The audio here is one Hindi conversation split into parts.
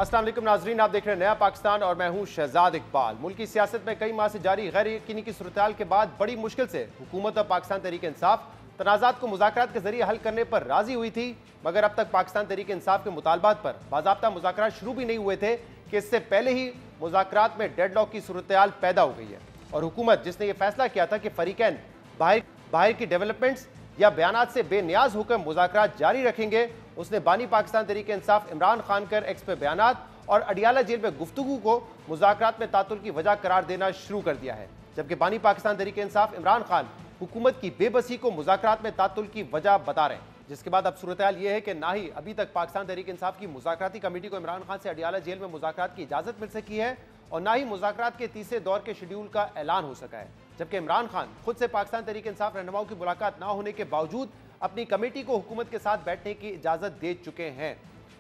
अस्सलाम वालेकुम नाजरीन, आप देख रहे हैं नया पाकिस्तान और मैं हूं शहजाद इकबाल। मुल्की सियासत में कई माह से जारी गैर यकीनी की सूरत के बाद बड़ी मुश्किल से हुकूमत और पाकिस्तान तहरीक इंसाफ तनाज़ात को मुज़ाकरात के जरिए हल करने पर राजी हुई थी, मगर अब तक पाकिस्तान तहरीक इंसाफ के मुतालबात पर बाज़ाब्ता मुज़ाकरात शुरू भी नहीं हुए थे कि इससे पहले ही मुज़ाकरात में डेडलॉक की सूरत पैदा हो गई है। और हुकूमत जिसने यह फैसला किया था कि फरीकैन बाहर की डेवलपमेंट्स या बयानात से बेनियाज होकर मुज़ाकरात जारी रखेंगे, उसने बानी पाकिस्तान तहरीक इंसाफ इमरान खान कर एक्स पे बयानात और अडियाला जेल में गुफ्तगू को मुज़ाकरात में तातुल की वजह करार देना शुरू कर दिया है। जबकि बानी पाकिस्तान तहरीक इंसाफ इमरान खान हुकूमत की बेबसी को मुज़ाकरात में तातुल की वजह बता रहे हैं, जिसके बाद अब सूरत हाल यह है कि ना ही अभी तक पाकिस्तान तहरीक इंसाफ की मुज़ाकराती कमेटी को इमरान खान से अडियाला जेल में मुज़ाकरात की इजाज़त मिल सकी है और ना ही मुज़ाकरात के तीसरे दौर के शेड्यूल का ऐलान हो सका है। जबकि इमरान खान खुद से पाकिस्तान तहरीक इंसाफ रहनुमाओं की मुलाकात ना होने के बावजूद अपनी कमेटी को हुकूमत के साथ बैठने की इजाज़त दे चुके हैं।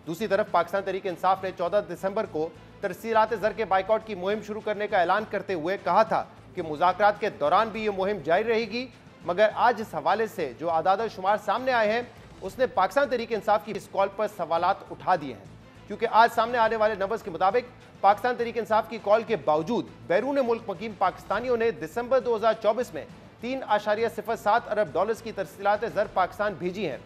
दूसरी तरफ पाकिस्तान तहरीक इंसाफ ने 14 दिसंबर को तरसीलात ज़र के बाइकआउट की मुहिम शुरू करने का ऐलान करते हुए कहा था कि मुज़ाकरात के दौरान भी ये मुहिम जारी रहेगी, मगर आज इस हवाले से जो आदाद शुमार सामने आए हैं उसने पाकिस्तान तहरीक इंसाफ की इस कॉल पर सवालात उठा दिए हैं, क्योंकि आज सामने आने वाले नंबर्स के मुताबिक पाकिस्तान तहरीक इंसाफ की कॉल के बावजूद बैरून मुल्क मुकीम पाकिस्तानियों ने दिसंबर 2024 में 3.07 अरब डॉलर्स की तरसीलात ज़र पाकिस्तान भेजी हैं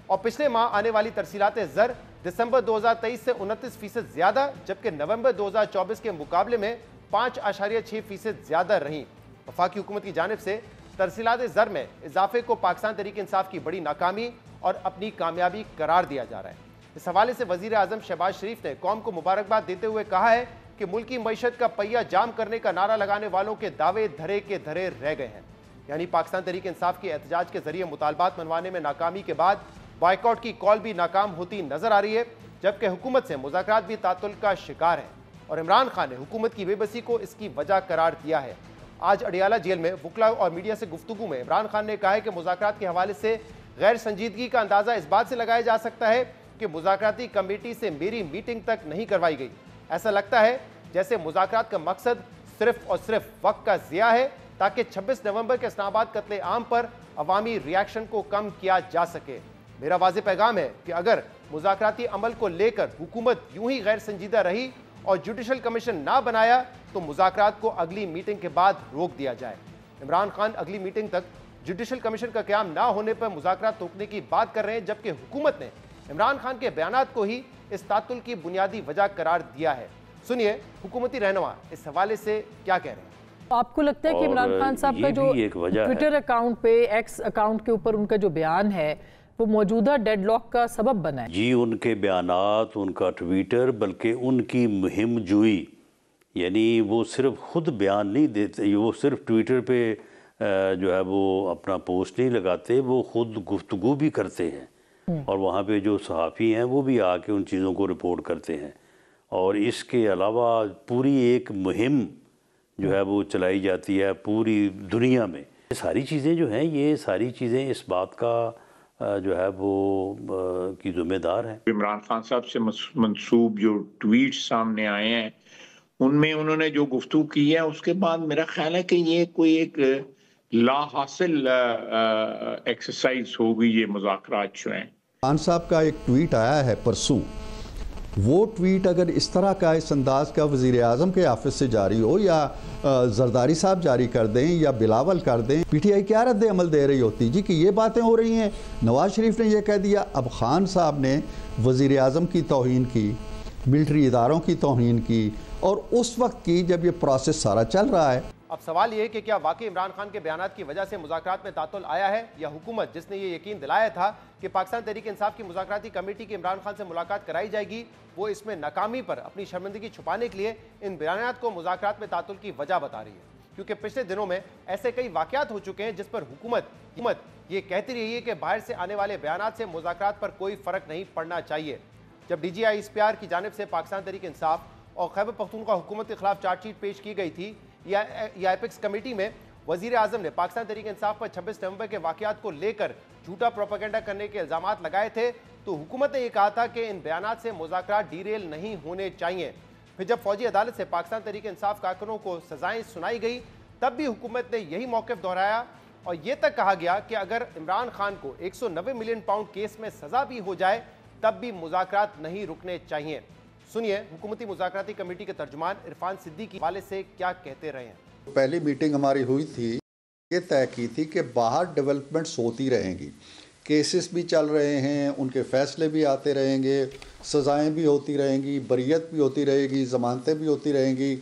और पिछले माह आने वाली तरसीलात ज़र दिसंबर 2023 से 29% ज्यादा, जबकि नवंबर 2024 के मुकाबले में 5.6% ज्यादा रही। वफाकी हुकूमत की जानिब से तरसीलात ज़र में इजाफे को पाकिस्तान तहरीक इंसाफ की बड़ी नाकामी और अपनी कामयाबी करार दिया जा रहा है। इस हवाले से वजीर आजम शहबाज शरीफ ने कौम को मुबारकबाद देते हुए कहा है कि मुल्की मईशत का पहिया जाम करने का नारा लगाने वालों के दावे धरे के धरे रह गए हैं। यानी पाकिस्तान तहरीक इंसाफ की एहतजाज के जरिए मुतालबात मनवाने में नाकामी के बाद बाइकआउट की कॉल भी नाकाम होती नजर आ रही है, जबकि हुकूमत से मुज़ाकरात भी तातुल का शिकार है और इमरान खान ने हुकूमत की बेबसी को इसकी वजह करार दिया है। आज अडियाला जेल में वकला और मीडिया से गुफ्तगू में इमरान खान ने कहा है कि मुज़ाकरात के हवाले से गैर संजीदगी का अंदाजा इस बात से लगाया जा सकता है कि मुज़ाकराती कमेटी से मेरी मीटिंग तक नहीं करवाई गई। ऐसा लगता है जैसे मुज़ाकरात का मकसद सिर्फ और सिर्फ वक्त का ज़िया है ताकि 26 नवंबर के इस्लामाबाद कत्ले आम पर अवामी रिएक्शन को कम किया जा सके। मेरा वाज़ेह पैगाम है कि अगर मुज़ाकराती अमल को लेकर हुकूमत यूं ही गैर संजीदा रही और जुडिशल कमीशन ना बनाया तो मुज़ाकरात को अगली मीटिंग के बाद रोक दिया जाए। इमरान खान अगली मीटिंग तक जुडिशल कमीशन का क़याम ना होने पर मुज़ाकरात रोकने की बात कर रहे हैं, जबकि हुकूमत ने इमरान खान के बयानात को ही इस तातुल की बुनियादी वजह करार दिया है। सुनिए हुकूमती रहनुमा इस हवाले से क्या कह रहे हैं। आपको लगता है कि इमरान खान साहब का जो ट्विटर अकाउंट पे एक्स अकाउंट के ऊपर उनका जो बयान है वो मौजूदा डेडलॉक का सबब बना है? जी, उनके बयानात, उनका ट्विटर, बल्कि उनकी मुहिम जुई, यानी वो सिर्फ खुद बयान नहीं देते, वो सिर्फ ट्विटर पे जो है वो अपना पोस्ट नहीं लगाते, वो खुद गुफ्तगू भी करते हैं और वहाँ पे जो सहाफ़ी हैं वो भी आके उन चीज़ों को रिपोर्ट करते हैं। और इसके अलावा पूरी एक मुहिम जो है वो चलाई जाती है पूरी दुनिया में। ये सारी चीज़ें जो हैं, ये सारी चीज़ें इस बात का जो है वो की जिम्मेदार है। इमरान खान साहब से मंसूब जो ट्वीट सामने आए हैं उनमें उन्होंने जो गुफ्तगू की है उसके बाद मेरा ख्याल है कि ये कोई एक ला हासिल एक्सरसाइज हो गई। ये मुज़ाकरात जो हैं, खान साहब का एक ट्वीट आया है परसों, वो ट्वीट अगर इस तरह का, इस अंदाज का वज़ीर आज़म के ऑफिस से जारी हो या जरदारी साहब जारी कर दें या बिलावल कर दें, पीटीआई क्या रद्द अमल दे रही होती जी कि ये बातें हो रही हैं। नवाज शरीफ ने यह कह दिया, अब खान साहब ने वज़ीर आज़म की तौहीन की, मिलिट्री इदारों की तौहीन की और उस वक्त की जब ये प्रोसेस सारा चल रहा है। अब सवाल ये है कि क्या वाकई इमरान खान के बयानात की वजह से मुज़ाकरात में तातुल आया है, या हुकूमत जिसने ये यकीन दिलाया था कि पाकिस्तान तहरीक इंसाफ की मुज़ाकराती कमेटी की इमरान खान से मुलाकात कराई जाएगी, वो इसमें नाकामी पर अपनी शर्मिंदगी छुपाने के लिए इन बयानात को मुज़ाकरात में तातुल की वजह बता रही है। क्योंकि पिछले दिनों में ऐसे कई वाक़यात हो चुके हैं जिस पर हुकूमत ये कहती रही है कि बाहर से आने वाले बयानात से मुज़ाकरात पर कोई फ़र्क नहीं पड़ना चाहिए। जब DGI की जानिब से पाकिस्तान तहरीक इंसाफ और खैबर पख्तूनख्वा हुकूमत के खिलाफ चार्जशीट पेश की गई थी, या एपेक्स कमेटी में वजीर आजम ने पाकिस्तान तहरीक इंसाफ पर 26 नवंबर के वाक़यात को लेकर झूठा प्रोपेगेंडा करने के इल्ज़ामात लगाए थे, तो हुकूमत ने यह कहा था कि इन बयानात से मुज़ाकरात डीरेल नहीं होने चाहिए। फिर जब फौजी अदालत से पाकिस्तान तहरीक इंसाफ कारकुनों को सजाएं सुनाई गई, तब भी हुकूमत ने यही मौक़िफ़ दोहराया और ये तक कहा गया कि अगर इमरान खान को 190 मिलियन पाउंड केस में सज़ा भी हो जाए तब भी मुज़ाकरात नहीं रुकने चाहिए। सुनिए हुकूमती मुज़ाकराती कमेटी के तर्जुमान इरफान सिद्दीकी के हवाले से क्या कहते रहे हैं। पहली मीटिंग हमारी हुई थी, ये तय की थी कि बाहर डेवलपमेंट्स होती रहेंगी, केसेस भी चल रहे हैं, उनके फैसले भी आते रहेंगे, सज़ाएं भी होती रहेंगी, बरियत भी होती रहेगी, ज़मानतें भी होती रहेंगी,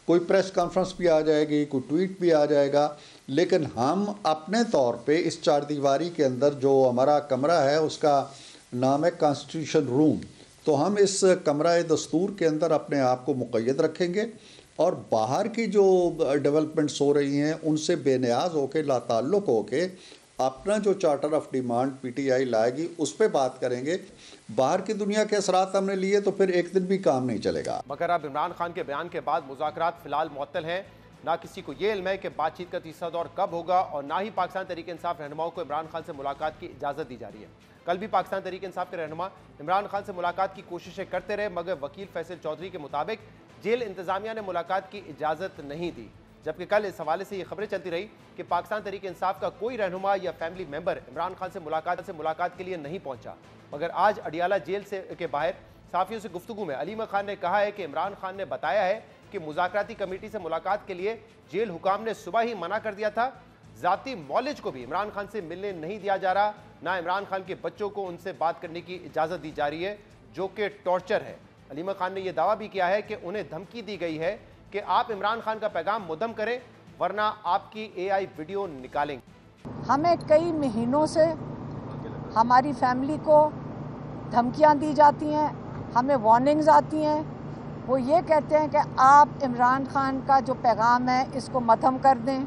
कोई प्रेस कॉन्फ्रेंस भी आ जाएगी, कोई ट्वीट भी आ जाएगा। लेकिन हम अपने तौर पे इस चार दीवारी के अंदर जो हमारा कमरा है उसका नाम है कॉन्स्टिट्यूशन रूम, तो हम इस कमरा दस्तूर के अंदर अपने आप को मुक़य्यद रखेंगे और बाहर की जो डेवलपमेंट्स हो रही हैं उनसे बेनियाज होके लाताल्लुक़ होके अपना जो चार्टर ऑफ डिमांड पीटीआई लाएगी उस पर बात करेंगे। बाहर की दुनिया के असरात हमने लिए तो फिर एक दिन भी काम नहीं चलेगा। मगर अब इमरान खान के बयान के बाद मुज़ाकरात फिलहाल मुअत्तल हैं। ना किसी को ये इल्म है कि बातचीत का तीसरा दौर कब होगा और ना ही पाकिस्तान तहरीक इंसाफ रहनुमाओं को इमरान खान से मुलाकात की इजाज़त दी जा रही है। कल भी पाकिस्तान तहरीक इंसाफ के रहनुमा इमरान खान से मुलाकात की कोशिशें करते रहे, मगर वकील फैसल चौधरी के मुताबिक जेल इंतजामिया ने मुलाकात की इजाज़त नहीं दी। जबकि कल इस हवाले से ये खबरें चलती रही कि पाकिस्तान तहरीक इंसाफ का कोई रहनुमा या फैमिली मेंबर इमरान खान से मुलाकात के लिए नहीं पहुंचा। मगर आज अडियाला जेल के बाहर साफियों से गुफ्तगू में अलीमा खान ने कहा है कि इमरान खान ने बताया है कि मुज़ाकराती कमेटी से मुलाकात के लिए जेल हुकाम ने सुबह ही मना कर दिया था। ज़ाती मौलिज को भी इमरान खान से मिलने नहीं दिया जा रहा, ना इमरान खान के बच्चों को उनसे बात करने की इजाज़त दी जा रही है, जो कि टॉर्चर है। अलीमा खान ने यह दावा भी किया है कि उन्हें धमकी दी गई है कि आप इमरान खान का पैगाम मुद्दम करें वरना आपकी एआई वीडियो निकालेंगे। हमें कई महीनों से हमारी फैमिली को धमकियां दी जाती हैं, हमें वार्निंग्स आती हैं। वो ये कहते हैं कि आप इमरान खान का जो पैगाम है इसको मतम कर दें।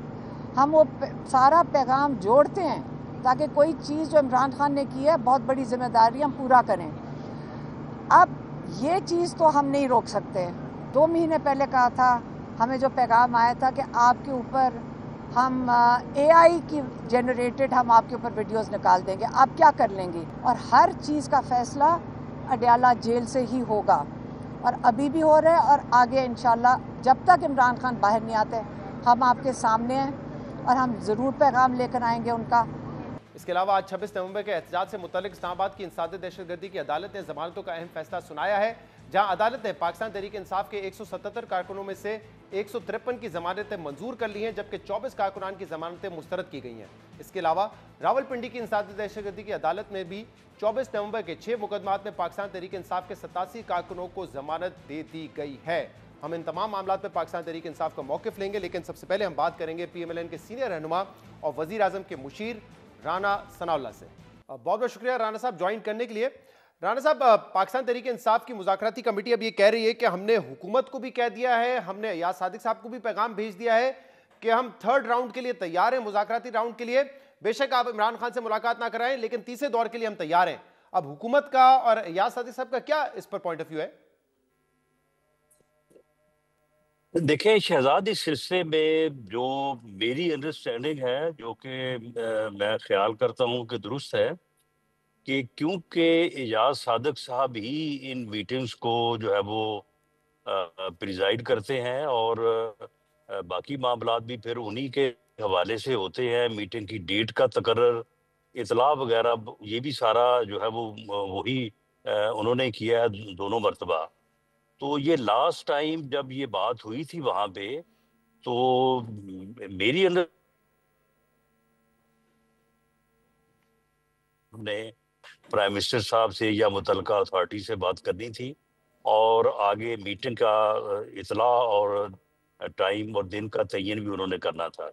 हम वो सारा पैगाम जोड़ते हैं ताकि कोई चीज़ जो इमरान खान ने की है, बहुत बड़ी जिम्मेदारी हम पूरा करें। अब ये चीज़ तो हम नहीं रोक सकते। 2 महीने पहले कहा था, हमें जो पैगाम आया था कि आपके ऊपर हम एआई की जनरेटेड हम आपके ऊपर वीडियोस निकाल देंगे, आप क्या कर लेंगे। और हर चीज़ का फैसला अडियाला जेल से ही होगा और अभी भी हो रहा है और आगे इंशाल्लाह जब तक इमरान खान बाहर नहीं आते हम आपके सामने हैं और हम ज़रूर पैगाम लेकर आएंगे उनका। इसके अलावा आज 26 नवंबर के एहतजाज से मुतल्लिक इस्लामाबाद की इंसादी दहशतगर्दी की अदालत ने जमानतों का अहम फैसला सुनाया है, जहां अदालत ने पाकिस्तान तहरीक इंसाफ के 177 कारकुनों में से 153 की जमानतें मंजूर कर ली हैं, जबकि 24 कारकुनान की जमानतें मुस्तरद की गई हैं। इसके अलावा रावलपिंडी की इंसादी दहशतगर्दी की अदालत में भी 24 नवंबर के 6 मुकदमात में पाकिस्तान तहरीक इंसाफ के 87 कारकुनों को जमानत दे दी गई है। हम इन तमाम मामलों पर पाकिस्तान तहरीक इंसाफ का मौक़िफ़ लेंगे, लेकिन सबसे पहले हम बात करेंगे PMLN के सीनियर रहनुमा और वज़ीर आज़म के मुशीर राना सनाउल्लाह से। बहुत बहुत शुक्रिया राना साहब ज्वाइन करने के लिए। राना साहब, पाकिस्तान तहरीक इंसाफ की मुज़ाकराती कमेटी अब ये कह रही है कि हमने हुकूमत को भी कह दिया है, हमने अयाज सादिक साहब को भी पैगाम भेज दिया है कि हम 3rd राउंड के लिए तैयार हैं, मुज़ाकराती राउंड के लिए। बेशक आप इमरान खान से मुलाकात ना कराएं, लेकिन तीसरे दौर के लिए हम तैयार हैं। अब हुकूमत का और अयाज सादिक साहब का क्या इस पर पॉइंट ऑफ व्यू है? देखें शहजाद, इस सिलसिले में जो मेरी अंडरस्टैंडिंग है, जो कि मैं ख्याल करता हूँ कि दुरुस्त है, कि क्योंकि एजाज सादिक साहब ही इन मीटिंग्स को जो है वो प्रिजाइड करते हैं और बाकी मामलात भी फिर उन्हीं के हवाले से होते हैं। मीटिंग की डेट का तकर्रर, इतला वगैरह, ये भी सारा जो है वो वही उन्होंने किया है दोनों मरतबा। तो ये लास्ट टाइम जब ये बात हुई थी वहां पे, तो मेरी अंदर ने प्राइम मिनिस्टर साहब से या मुतलका अथॉरिटी से बात करनी थी और आगे मीटिंग का इतला और टाइम और दिन का तयन भी उन्होंने करना था।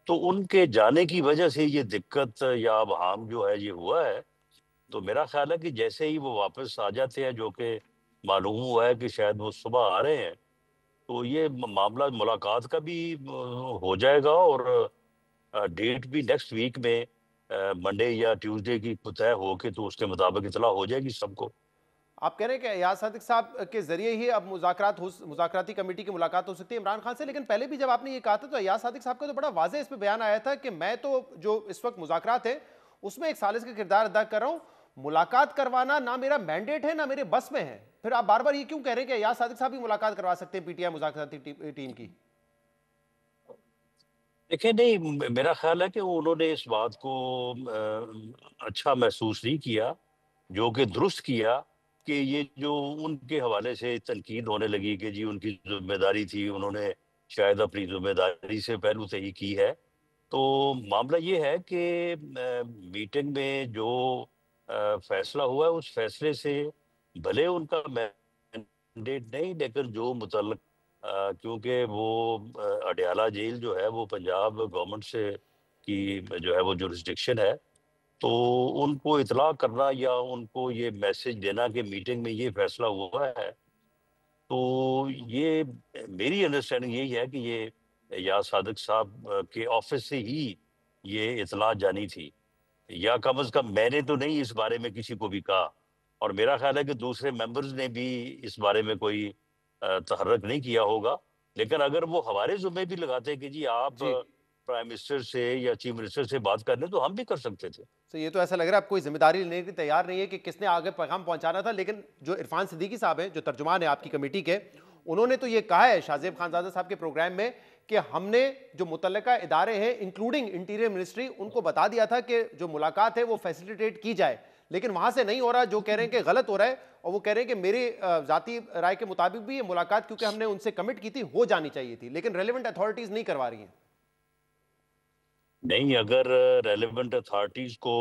तो उनके जाने की वजह से ये दिक्कत या अबहाम जो है ये हुआ है। तो मेरा ख्याल है कि जैसे ही वो वापस आ जाते हैं, जो कि मालूम हुआ है कि शायद वो सुबह आ रहे हैं, तो ये मामला मुलाकात का भी हो जाएगा और डेट भी नेक्स्ट वीक में मंडे या ट्यूसडे की तय हो के तो उसके मुताबिक इतला हो जाएगी सबको। आप कह रहे हैं कि अयाज सादिक साहब के जरिए ही अब मुज़ाकराती कमेटी की मुलाकात हो सकती है इमरान खान से। लेकिन पहले भी जब आपने ये कहा था तो अयाज सादिक साहब का तो बड़ा वाज़ेह इस पर बयान आया था कि मैं तो जो इस वक्त मुज़ाकरात है उसमें एक सालिस का किरदार अदा कर रहा हूँ, मुलाकात करवाना ना मेरा मैंडेट है ना मेरे बस में है। फिर आप बार बार ये क्यों कह रहे हैं कि अयाज सादिक साहब भी मुलाकात करवा सकते हैं पीटीआई मुज़ाकराती टीम की? देखिए, नहीं, मेरा ख्याल है कि उन्होंने इस बात को अच्छा महसूस नहीं किया, जो कि दुरुस्त किया कि ये जो उनके हवाले से तनकीद होने लगी कि जी उनकी जिम्मेदारी थी, उन्होंने शायद अपनी जिम्मेदारी से पहलू तय की है। तो मामला ये है कि मीटिंग में जो फैसला हुआ है उस फैसले से भले उनका मैंडेट नहीं, लेकिन जो मुतल्लक क्योंकि वो अडयाला जेल जो है वो पंजाब गवर्नमेंट से की जो है वो जुरिस्डिक्शन है, तो उनको इतला करना या उनको ये मैसेज देना कि मीटिंग में ये फैसला हुआ है, तो ये मेरी अंडरस्टैंडिंग यही है कि ये या सादिक साहब के ऑफिस से ही ये इतला जानी थी, या कम अज कम मैंने तो नहीं इस बारे में किसी को भी कहा, और मेरा ख्याल है कि दूसरे मेंबर्स ने भी इस बारे में कोई तहर्रक नहीं किया होगा। लेकिन अगर वो हमारे जुम्मे भी लगाते कि जी आप जी प्राइम मिनिस्टर से या चीफ मिनिस्टर से बात कर लें, तो हम भी कर सकते थे। तो ये तो ऐसा लग रहा है आप कोई जिम्मेदारी लेने के लिए तैयार नहीं है कि किसने आगे पैगाम पहुंचाना था। लेकिन जो इरफान सिद्दीकी साहब हैं, जो तर्जुमान है आपकी कमेटी के, उन्होंने तो ये कहा है शाहजेब खानजादा साहब के प्रोग्राम में कि हमने जो मुतल्लिका इदारे हैं इंक्लूडिंग इंटीरियर मिनिस्ट्री, उनको बता दिया था कि जो मुलाकात है वो फैसिलिटेट की जाए, लेकिन वहां से नहीं हो रहा। जो कह रहे हैं कि गलत हो रहा है, और वो कह रहे हैं कि मेरी जाती राय के मुताबिक भी ये मुलाकात क्योंकि हमने उनसे कमिट की थी हो जानी चाहिए थी, लेकिन रेलिवेंट अथॉरिटीज नहीं करवा रही हैं। नहीं, अगर रेलेवेंट अथॉरिटीज को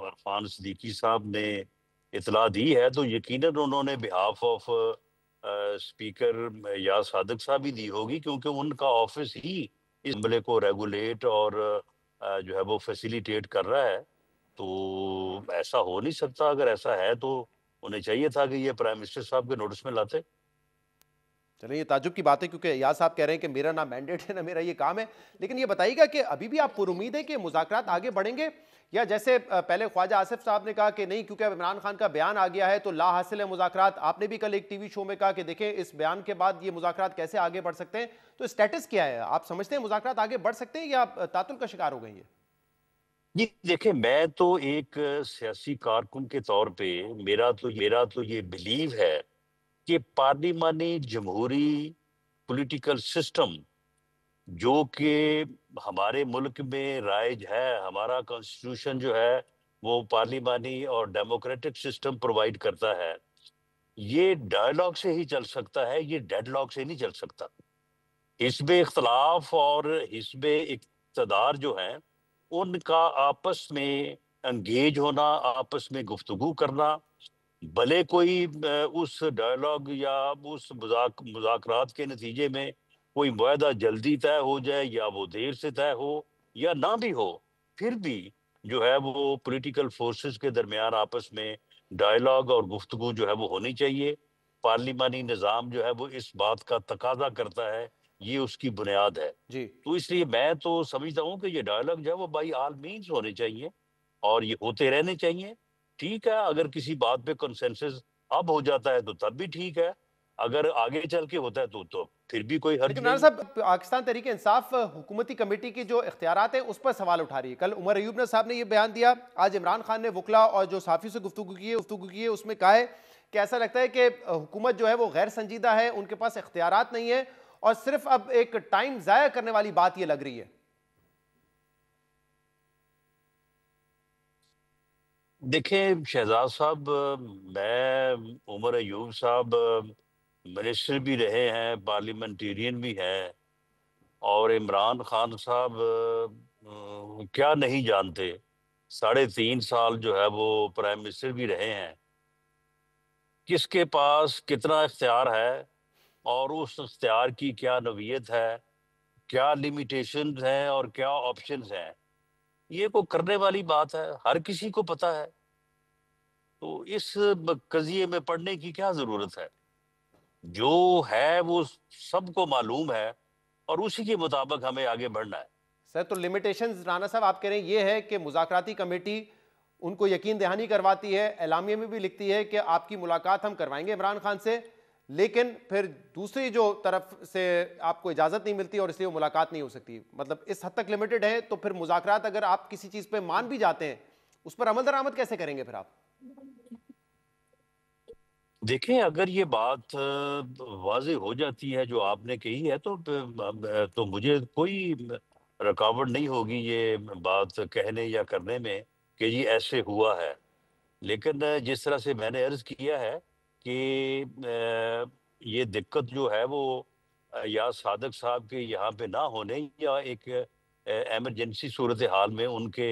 इरफान सिद्दीकी साहब ने इतला दी है तो यकीनन उन्होंने बिहाफ ऑफ स्पीकर या सादिक साहब ही दी होगी, क्योंकि उनका ऑफिस ही इस मामले को रेगुलेट और जो है वो फैसिलिटेट कर रहा है। तो ऐसा हो नहीं सकता। अगर ऐसा है तो उन्हें चाहिए था कि ये प्राइम मिनिस्टर साहब के नोटिस में लाते। चलिए, ये ताजुब की बात है क्योंकि याद साहब कह रहे हैं कि मेरा ना मैंडेट है ना मेरा ये काम है। लेकिन ये बताइएगा कि अभी भी आप पुरुमीद है कि मुज़ाकरात आगे बढ़ेंगे, या जैसे पहले ख्वाजा आसिफ साहब ने कहा कि नहीं क्योंकि अब इमरान खान का बयान आ गया है तो ला हासिल है मुज़ाकरात। आपने भी कल एक टीवी शो में कहा कि देखें इस बयान के बाद ये मुज़ाकरात कैसे आगे बढ़ सकते हैं, तो स्टेटस क्या है? आप समझते हैं मुज़ाकरात आगे बढ़ सकते हैं या तातुल का शिकार हो गई है? जी देखिए, मैं तो एक सियासी कारकुन के तौर पे मेरा तो ये बिलीव है कि पार्लिमानी जमहूरी पॉलिटिकल सिस्टम जो कि हमारे मुल्क में राइज है, हमारा कॉन्स्टिट्यूशन जो है वो पार्लिमानी और डेमोक्रेटिक सिस्टम प्रोवाइड करता है, ये डायलॉग से ही चल सकता है, ये डेडलॉक से नहीं चल सकता। हिस्ब इख्तलाफ और हिस्ब इक़्तिदार जो हैं उनका आपस में एंगेज होना, आपस में गुफ्तगू करना, भले कोई उस डायलॉग या उस मुज़ाकरात के नतीजे में कोई मुआहदा जल्दी तय हो जाए या वो देर से तय हो या ना भी हो, फिर भी जो है वो पॉलिटिकल फोर्सेस के दरमियान आपस में डायलॉग और गुफ्तगू जो है वो होनी चाहिए। पार्लिमानी निज़ाम जो है वो इस बात का तकाजा करता है, ये उसकी बुनियाद है। जी तो इसलिए मैं तो समझता हूँ कि ये डायलॉग जो है वो बाई ऑल मीन्स होने चाहिए और ये होते रहने चाहिए। ठीक है, अगर किसी बात पे कंसेंसस अब हो जाता है तो तब भी ठीक है, अगर आगे चल के होता है तो फिर भी कोई हर्ज लेकिन नहीं। राना साहब, पाकिस्तान तहरीक इंसाफ हुकूमती कमेटी की जो इख्तियारात हैं उस पर सवाल उठा रही है। कल उमर अयूब साहब ने ये बयान दिया, आज इमरान खान ने वकला और जो साफी से गुफ्तगू की है उसमें कहा है कि ऐसा लगता है कि हुकूमत जो है वो गैर संजीदा है, उनके पास इख्तियारात नहीं है और सिर्फ अब एक टाइम जाया करने वाली बात ये लग रही है। देखें शहजाद साहब, मैं उमर अयूब साहब मिनिस्टर भी रहे हैं, पार्लियामेंटेरियन भी हैं, और इमरान खान साहब क्या नहीं जानते, 3.5 साल जो है वो प्राइम मिनिस्टर भी रहे हैं। किसके पास कितना इख्तियार है और उस इख्तियार की क्या नौइयत है, क्या लिमिटेशंस हैं और क्या ऑप्शंस हैं, ये को करने वाली बात है, हर किसी को पता है। तो इस कजिए में पढ़ने की क्या जरूरत है? जो है वो सबको मालूम है और उसी के मुताबिक हमें आगे बढ़ना है। सर, तो लिमिटेशंस राना साहब आप कह रहे हैं ये है कि मुज़ाकराती कमेटी उनको यकीन दहानी करवाती है, एलामिया में भी लिखती है कि आपकी मुलाकात हम करवाएंगे इमरान खान से, लेकिन फिर दूसरी जो तरफ से आपको इजाज़त नहीं मिलती और इसलिए वो मुलाकात नहीं हो सकती। मतलब इस हद तक लिमिटेड है, तो फिर मुज़ाकरात अगर आप किसी चीज़ पे मान भी जाते हैं उस पर अमल दरामद कैसे करेंगे फिर आप? देखें, अगर ये बात वाज़े हो जाती है जो आपने कही है तो मुझे कोई रुकावट नहीं होगी ये बात कहने या करने में कि जी ऐसे हुआ है। लेकिन जिस तरह से मैंने अर्ज किया है कि ये दिक्कत जो है वो या सादिक साहब के यहाँ पे ना होने या एक एमरजेंसी सूरत हाल में उनके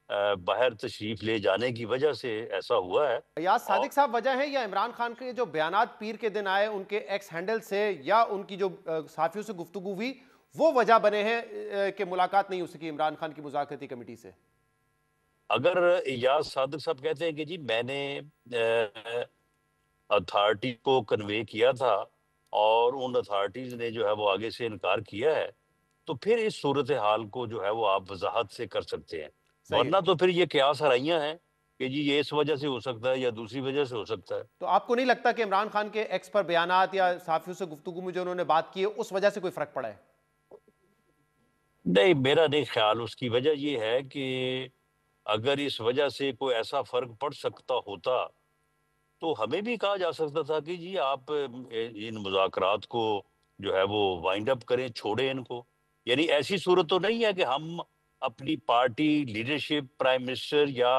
बाहर तशरीफ ले जाने की वजह से ऐसा हुआ है। या सादिक साहब वजह है, या इमरान खान के जो बयानात पीर के दिन आए उनके एक्स हैंडल से, या उनकी जो सहाफियों से गुफ्तगू हुई वो वजह बने हैं कि मुलाकात नहीं हो सकी इमरान खान की मुज़ाकराती कमेटी से? अगर या सादिक साहब कहते हैं कि जी मैंने अथॉरिटी को कन्वे किया था और उन अथॉरिटीज ने जो है वो आगे से इनकार किया है, तो फिर इस सूरत हाल को जो है वो आप वजाहत से कर सकते हैं। वरना तो फिर ये क्या सराइयां हैं कि जी ये इस वजह से हो सकता है या दूसरी वजह से हो सकता है। तो आपको नहीं लगता कि इमरान खान के एक्स पर बयानात या सहाफियों से गुफ्तगू में जो उन्होंने बात की है उस वजह से कोई फर्क पड़ा है? नहीं, मेरा नहीं ख्याल। उसकी वजह ये है कि अगर इस वजह से कोई ऐसा फर्क पड़ सकता होता तो हमें भी कहा जा सकता था कि जी आप इन मुज़ाकरात को जो है वो वाइंड अप करें, छोड़ें इनको। यानी ऐसी सूरत तो नहीं है कि हम अपनी पार्टी लीडरशिप, प्राइम मिनिस्टर या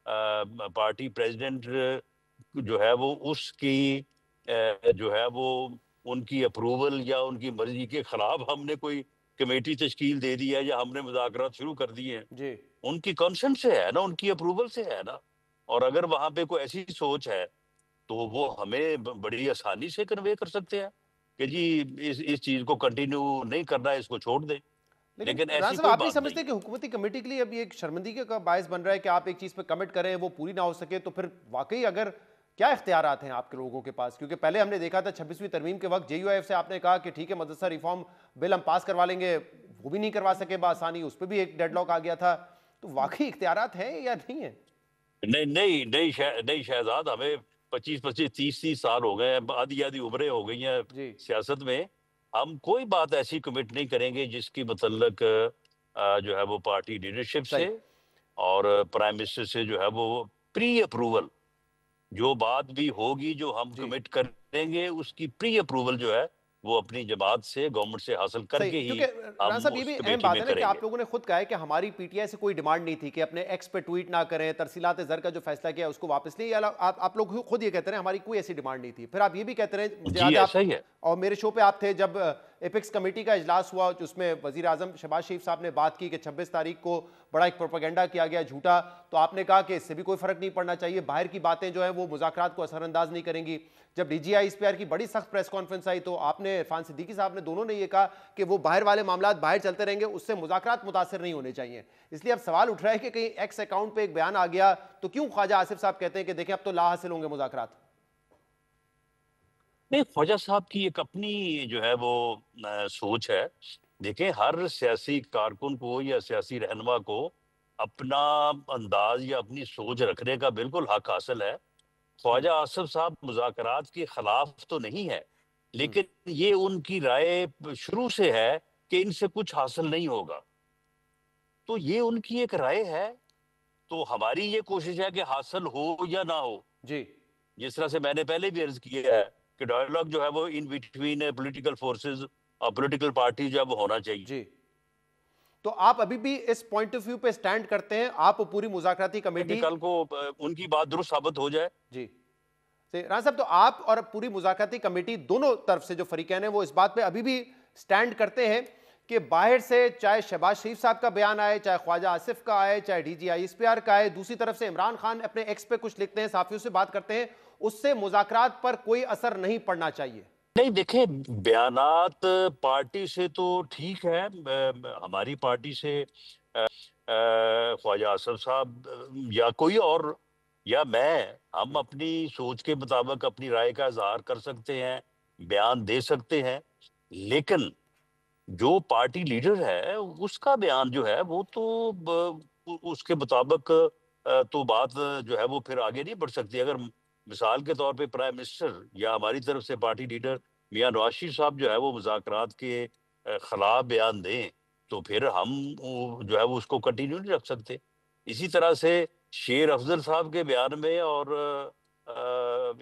पार्टी प्रेसिडेंट जो है वो उसकी जो है वो उनकी अप्रूवल या उनकी मर्जी के खिलाफ हमने कोई कमेटी तश्कील दे दी है या हमने मुज़ाकरात शुरू कर दिए हैं। जी। उनकी कंसेंट से है ना, उनकी अप्रूवल से है ना। और अगर वहां पे कोई ऐसी सोच है तो वो हमें बड़ी आसानी से कन्वे कर सकते हैं कि जी इस चीज को कंटिन्यू नहीं करना है, इसको छोड़ दें। लेकिन राना ऐसी साहब, कोई आप नहीं बात समझते नहीं। कि हुकूमती कमेटी के लिए अभी एक शर्मिंदगी का बायस बन रहा है कि आप एक चीज पे कमिट करें, वो पूरी ना हो सके, तो फिर वाकई अगर क्या इख्तियारात हैं आपके लोगों के पास? क्योंकि पहले हमने देखा था 26वीं तरमीम के वक्त JUIF से आपने कहा कि ठीक है मदरसा रिफॉर्म बिल हम पास करवा लेंगे, वो भी नहीं करवा सके बआसानी, उस पर भी एक डेडलॉक आ गया था। तो वाकई इख्तियारात हैं या नहीं है? नहीं नहीं नहीं शहजाद, हमें 25-25 30-30 साल हो गए हैं, आधी आधी उम्रें हो गई हैं जी। सियासत में। हम कोई बात ऐसी कमिट नहीं करेंगे जिसकी मतलब जो है वो पार्टी लीडरशिप सही। से और प्राइम मिनिस्टर से जो है वो प्री अप्रूवल जो बात भी होगी, जो हम जी। कमिट करेंगे, उसकी प्री अप्रूवल जो है वो अपनी जमात से, गवर्नमेंट से हासिल सही, करके ही क्योंकि राना हम साहब ये उस भी अहम कमेटी बात में है ना कि करेंगे। आप लोगों ने खुद कहा है कि हमारी PTI से कोई डिमांड नहीं थी कि अपने एक्स पे ट्वीट ना करें, तरसीलात ज़र का जो फैसला किया उसको वापस लें। आप लोग खुद ये कहते रहे हमारी कोई ऐसी डिमांड नहीं थी। फिर आप ये भी कहते रहे, मुझे जी याद है ऐसा ही है। और मेरे शो पे आप थे जब एपिक्स कमेटी का इजलास हुआ, जिसमें वजीर आजम शहबाज शरीफ साहब ने बात की कि 26 तारीख को बड़ा एक प्रोपेगेंडा किया गया झूठा, तो आपने कहा कि इससे भी कोई फर्क नहीं पड़ना चाहिए, बाहर की बातें जो है वो मुज़ाकरात को असरअंदाज नहीं करेंगी। जब DGI ISPR की बड़ी सख्त प्रेस कॉन्फ्रेंस आई तो आपने, इरफान सिद्दीकी साहब ने, दोनों ने ये कहा कि वो बाहर वाले मामला बाहर चलते रहेंगे, उससे मुज़ाकरात मुतासर नहीं होने चाहिए। इसलिए अब सवाल उठ रहा है कि कहीं एक्स अकाउंट पे एक बयान आ गया तो क्यों ख्वाजा आसिफ साहब कहते हैं कि देखें अब तो ला हासिल होंगे मुज़ाकरात? नहीं, ख्वाजा साहब की एक अपनी जो है वो सोच है। देखें, हर सियासी कारकुन को या सियासी रहनुमा को अपना अंदाज या अपनी सोच रखने का बिल्कुल हक हासिल है। ख्वाजा आसिफ साहब मुज़ाकरात के खिलाफ तो नहीं है, लेकिन ये उनकी राय शुरू से है कि इनसे कुछ हासिल नहीं होगा। तो ये उनकी एक राय है, तो हमारी ये कोशिश है कि हासिल हो या ना हो। जी। जिस तरह से मैंने पहले भी अर्ज किया है कि डायलॉग जो है वो इन बिटवीन पॉलिटिकल फोर्सेस और पॉलिटिकल पार्टी जो है वो होना चाहिए। जी। तो आप अभी भी इस पॉइंट ऑफ व्यू पे स्टैंड करते हैं? आप पूरी मुज़ाकराती कमेटी कल को उनकी बात दुरुस्त साबित हो जाए। जी राना साहब, तो आप और पूरी मुज़ाकराती कमेटी दोनों तरफ से जो फरीकैन है वो इस बात पे अभी भी स्टैंड करते हैं कि बाहर से चाहे शहबाज शरीफ साहब का बयान आए, चाहे ख्वाजा आसिफ का आए, चाहे DGI ISPR का आए, दूसरी तरफ से इमरान खान अपने एक्स पे कुछ लिखते हैं, साफियों से बात करते हैं, उससे मुज़ाकरात पर कोई असर नहीं पड़ना चाहिए? नहीं, देखें, बयानात पार्टी से तो ठीक है, हमारी पार्टी से ख्वाजा आसिफ साहब या कोई और या मैं, हम अपनी सोच के मुताबिक अपनी राय का इजहार कर सकते हैं, बयान दे सकते हैं। लेकिन जो पार्टी लीडर है उसका बयान जो है वो तो उसके मुताबिक तो बात जो है वो फिर आगे नहीं बढ़ सकती। अगर मिसाल के तौर पे प्राइम मिनिस्टर या हमारी तरफ से पार्टी लीडर मियां नवाज शरीफ साहब जो है वो मुज़ाकरात के खिलाफ बयान दें तो फिर हम जो है वो उसको कंटिन्यू नहीं रख सकते। इसी तरह से शेर अफजल साहब के बयान में और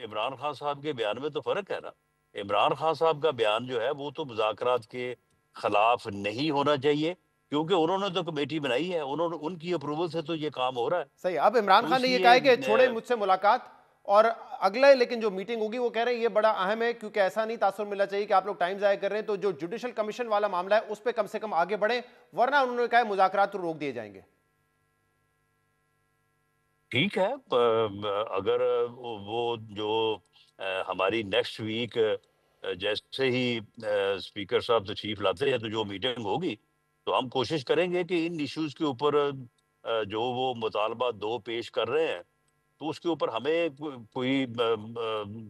इमरान खान साहब के बयान में तो फर्क है ना। इमरान खान साहब का बयान जो है वो तो मुज़ाकरात के खिलाफ नहीं होना चाहिए, क्योंकि उन्होंने तो कमेटी बनाई है, उन्होंने उनकी अप्रूवल से तो ये काम हो रहा है। सही। अब इमरान तो खान ने ये इसलिए कहा है कि छोड़े मुझसे मुलाकात, और अगले लेकिन जो मीटिंग होगी वो कह रहे हैं ये बड़ा अहम है, क्योंकि ऐसा नहीं तासुर मिलना चाहिए कि आप लोग टाइम जाया कर रहे हैं, तो जो जुडिशल कमीशन वाला मामला है उस पर कम से कम आगे बढ़े, वरना उन्होंने कहा है मुज़ाकरात तो रोक दिए जाएंगे। ठीक है, अगर वो जो हमारी नेक्स्ट वीक जैसे ही स्पीकर साहब तशरीफ लाते हैं तो जो मीटिंग होगी, तो हम कोशिश करेंगे कि इन इश्यूज के ऊपर जो वो मुतालबा दो पेश कर रहे हैं, तो उसके ऊपर हमें कोई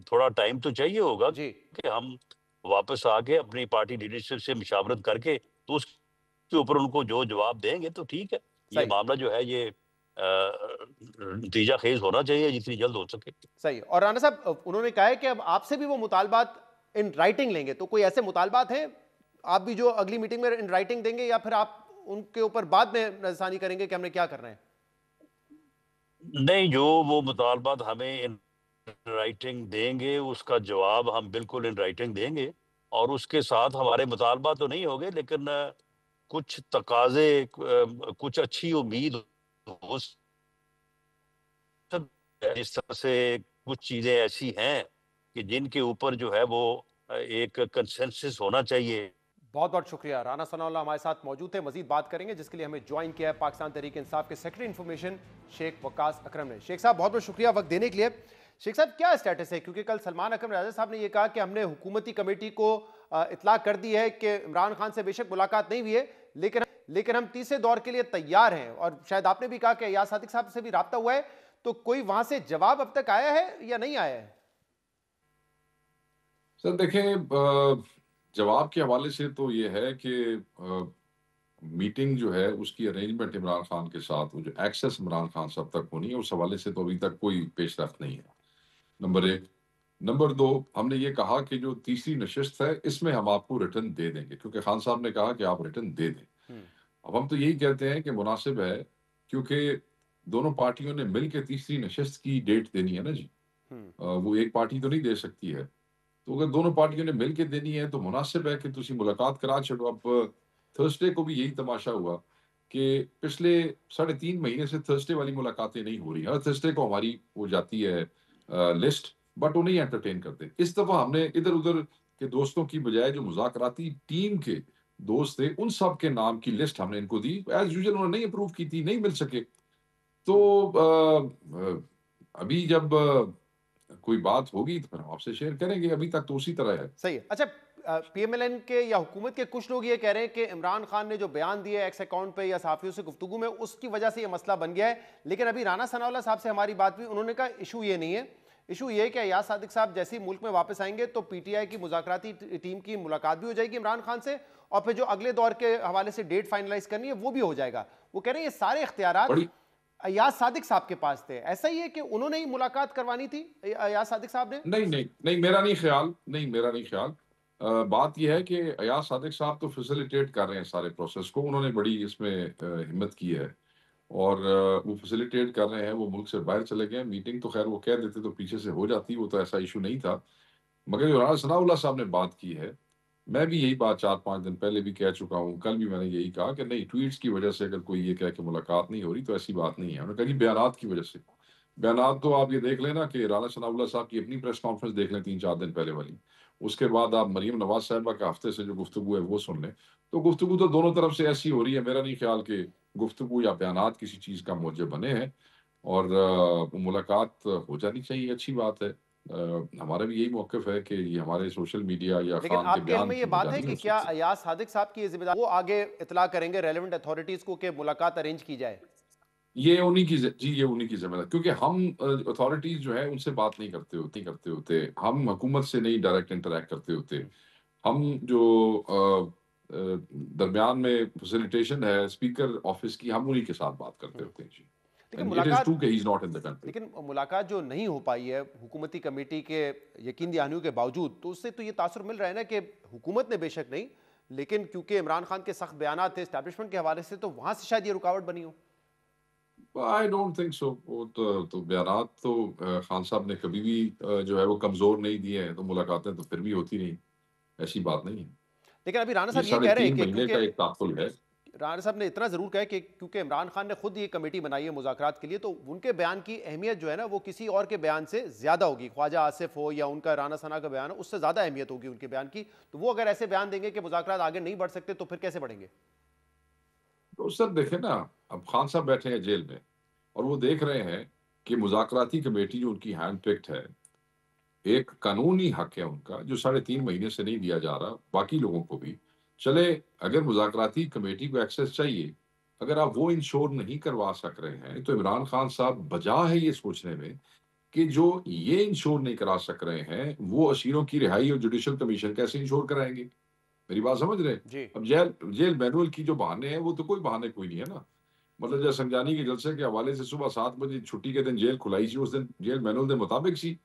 थोड़ा टाइम तो चाहिए होगा जी कि हम वापस आके अपनी पार्टी लीडरशिप से मशावरत करके तो उसके ऊपर उनको जो जवाब देंगे तो ठीक है। ये सही मामला जो है ये नतीजा खेज होना चाहिए जितनी जल्द हो सके। सही। और राणा साहब उन्होंने कहा है कि अब आपसे भी वो मुतालबात इन राइटिंग लेंगे, तो कोई ऐसे मुतालबात हैं आप भी जो अगली मीटिंग में इन राइटिंग देंगे, या फिर आप उनके ऊपर बाद में नजरसानी करेंगे कि हमने क्या करना है? नहीं, जो वो मुतालबात हमें इन राइटिंग देंगे उसका जवाब हम बिल्कुल इन राइटिंग देंगे, और उसके साथ हमारे मुतालबात तो नहीं होंगे, लेकिन कुछ तकाजे कुछ अच्छी उम्मीद हो सकती है। इस तरह से कुछ चीजें ऐसी हैं कि जिनके ऊपर जो है वो एक कंसेंसस होना चाहिए। बहुत बहुत शुक्रिया। राना सनाउल्लाह हमारे साथ मौजूद थे, मजीद बात करेंगे, जिसके लिए हमें ज्वाइन किया है पाकिस्तान तहरीक इंसाफ के सेक्रेटरी इंफॉर्मेशन शेख वकास अकरम ने। शेख साहब बहुत बहुत शुक्रिया वक्त देने के लिए। शेख साहब क्या स्टेटस है, क्योंकि कल सलमान अकरम राजा साहब ने यह कहा कि हमने हुकूमती कमेटी को इतला कर दी है कि इमरान खान से बेशक मुलाकात नहीं हुई है, लेकिन हम तीसरे दौर के लिए तैयार हैं, और शायद आपने भी कहा कि अयाज सादिक साहब से भी राब्ता हुआ है, तो कोई वहां से जवाब अब तक आया है या नहीं आया है? सर देखें, जवाब के हवाले से तो ये है कि मीटिंग जो है उसकी अरेंजमेंट इमरान खान के साथ, वो जो एक्सेस इमरान खान साहब तक होनी है, उस हवाले से तो अभी तक कोई पेशरफ्त नहीं है, नंबर एक। नंबर दो, हमने ये कहा कि जो तीसरी नशिस्त है इसमें हम आपको रिटर्न दे देंगे, क्योंकि खान साहब ने कहा कि आप रिटर्न दे दें। अब हम तो यही कहते हैं कि मुनासिब है, क्योंकि दोनों पार्टियों ने मिल के तीसरी नशिस्त की डेट देनी है ना जी। वो एक पार्टी तो नहीं दे सकती है, तो अगर दोनों पार्टियों ने मिल के देनी है तो मुनासिब है कि तुसी मुलाकात करा छो। अब थर्सडे को भी यही तमाशा हुआ कि पिछले 3.5 महीने से थर्सडे वाली मुलाकातें नहीं हो रही। हर थर्सडे को हमारी हो जाती है लिस्ट, बट वो नहीं एंटरटेन करते। इस दफा हमने इधर उधर के दोस्तों की बजाय जो मुज़ाकराती टीम के दोस्त थे उन सब के नाम की लिस्ट हमने इनको दी। एज यूजुअल उन्होंने नहीं अप्रूव की थी, नहीं मिल सके। तो अभी जब कोई बात होगी तो फिर हम आपसे शेयर करेंगे। अभी तक तो उसी तरह है। सही है। अच्छा, पीएमएलएन के या हुकूमत के कुछ लोग ये कह रहे हैं कि इमरान खान ने जो बयान दिए एक्स अकाउंट पे या सहाफियों से गुफ्तगू में, उसकी वजह से ये मसला बन गया है। लेकिन अभी राना सनाउल्लाह साहब से हमारी बात हुई, उन्होंने कहा इशू ये नहीं है, इशू ये है कि अयाज सादिक साहब जैसे ही मुल्क में वापस आएंगे तो पीटीआई की मुज़ाकराती टीम की मुलाकात भी हो जाएगी इमरान खान से, और फिर जो अगले दौर के हवाले से डेट फाइनलाइज करनी है वो भी हो जाएगा। वो कह रहे हैं ये सारे इख्तियारात अयाज सादिक साहब के पास थे। ऐसा ही है कि उन्होंने ही मुलाकात करवानी थी अयाज सादिक साहब ने? नहीं, मेरा नहीं ख्याल। बात यह है कि अयाज सादिक साहब तो फैसिलिटेट कर रहे हैं सारे प्रोसेस को। उन्होंने बड़ी इसमें हिम्मत की है और वो फैसिलिटेट कर रहे हैं। वो मुल्क से बाहर चले गए। मीटिंग तो खैर वो कह देते तो पीछे से हो जाती, वो तो ऐसा इशू नहीं था। मगर जो राना सनाउल्लाह साहब ने बात की है, मैं भी यही बात 4-5 दिन पहले भी कह चुका हूँ। कल भी मैंने यही कहा कि नहीं, ट्वीट्स की वजह से अगर कोई ये कहे कि मुलाकात नहीं हो रही तो ऐसी बात नहीं है। उन्होंने कहा कि बयानात की वजह से। बयानात तो आप ये देख लेना कि राना सनाउल्लाह साहब की अपनी प्रेस कॉन्फ्रेंस देख लें 3-4 दिन पहले वाली। उसके बाद आप मरीम नवाज साहिबा के हफ्ते से जो गुफ्तगू है वो सुन लें। तो गुफ्तगू तो दोनों तरफ से ऐसी हो रही है। मेरा नहीं ख्याल कि गुफ्तगू या बयानात किसी चीज़ का मौजब बने हैं, और मुलाकात हो जानी चाहिए, अच्छी बात है। हमारा भी यही मौक़िफ़ है कि ये हमारे सोशल मीडिया या लेकिन खान के बयान में ये बात है कि क्या अयाज सादिक साहब की जिम्मेदारी, वो आगे इतला करेंगे रेलेवेंट अथॉरिटीज को कि मुलाकात अरेंज की जाए? ये उन्हीं की जिम्मेदारी, क्योंकि हम अथॉरिटीज जो है उनसे बात नहीं करते होते। हम हुकूमत से नहीं डायरेक्ट इंटरेक्ट करते होते। हम जो दरमियान में फैसिलिटेशन है स्पीकर ऑफिस की, हम उन्हीं के साथ बात करते होते हैं जी। लेकिन मुलाकात जो नहीं हो पाई है हुकूमती कमेटी के यकीन दहानियों के बावजूद, तो उससे तो ये तासुर मिल रहा है ना कि हुकूमत ने बेशक नहीं, लेकिन क्योंकि इमरान खान के सख्त बयान थे एस्टैब्लिशमेंट के हवाले से, तो वहां से शायद ये रुकावट बनी हो। I don't think so. वो तो बयानात तो खान साहब ने कभी भी जो है वो कमजोर नहीं दिए हैं, तो मुलाकातें तो फिर भी होती नहीं, ऐसी बात नहीं है। लेकिन अभी राना साहब ये कह रहे हैं कि महीने का एक ताकुल है। राणा साहब ने इतना जरूर कहा कि क्योंकि इमरान खान ने खुद ये कमेटी बनाई है मुज़ाकरात के लिए, तो उनके बयान की अहमियत जो है ना वो किसी और के बयान से ज्यादा होगी। ख्वाजा आसिफ हो या उनका राना सना का बयान हो, उससे ज्यादा अहमियत होगी उनके बयान की। तो वो अगर ऐसे बयान देंगे कि मुज़ाकरात आगे नहीं बढ़ सकते, तो फिर कैसे बढ़ेंगे? तो सर देखें ना, अब खान साहब बैठे हैं जेल में और वो देख रहे हैं कि मुज़ाकराती कमेटी जो उनकी हैंड पिक्ड है, एक कानूनी हक है उनका जो 3.5 महीने से नहीं दिया जा रहा बाकी लोगों को भी। चले, अगर मुज़ाकराती कमेटी को एक्सेस चाहिए, अगर आप वो इंश्योर नहीं करवा सक रहे हैं, तो इमरान खान साहब बजा है ये सोचने में कि जो ये इंश्योर नहीं करा सक रहे हैं, वो असीरों की रिहाई और जुडिशल कमीशन कैसे इंश्योर कराएंगे? मेरी बात समझ रहे हैं? अब जेल मैनुअल की जो बहाने हैं, वो तो कोई बहाने कोई नहीं है ना। मतलब जब संजानी के जलसे के हवाले से सुबह 7 बजे छुट्टी के दिन जेल खुलाई थी, उस दिन जेल मैनुअल के मुताबिक सी।